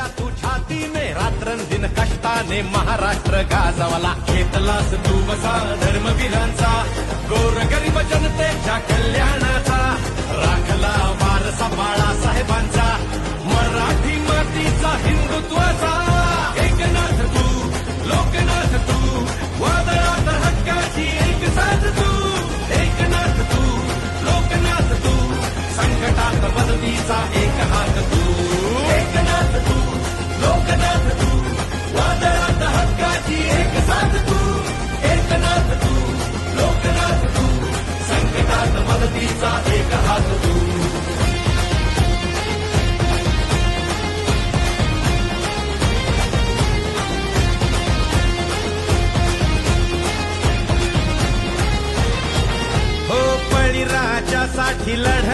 लढल्या तू छातीने रात्रंदिन कष्टाने महाराष्ट्र गाजवला घेतलास तू बसा धर्मवीरांचा गोरगरीब जनतेच्या कल्याणाचा राखला वारसा बाळासाहेबांचा मराठी मातीचा हिंदुत्वाचा एकनाथ तू लोकनाथ तू वादळात हक्काची एक साथ तू एकनाथ तू लोकनाथ तू संकटात मदतीचा एक हात तू एकनाथ तू लोकनाथ तू वादळात हक्काची एक साथ तू एकनाथ तू लोकनाथ तू संकटात मदतीचा एक हात तू हो बळीराजासाठी लढ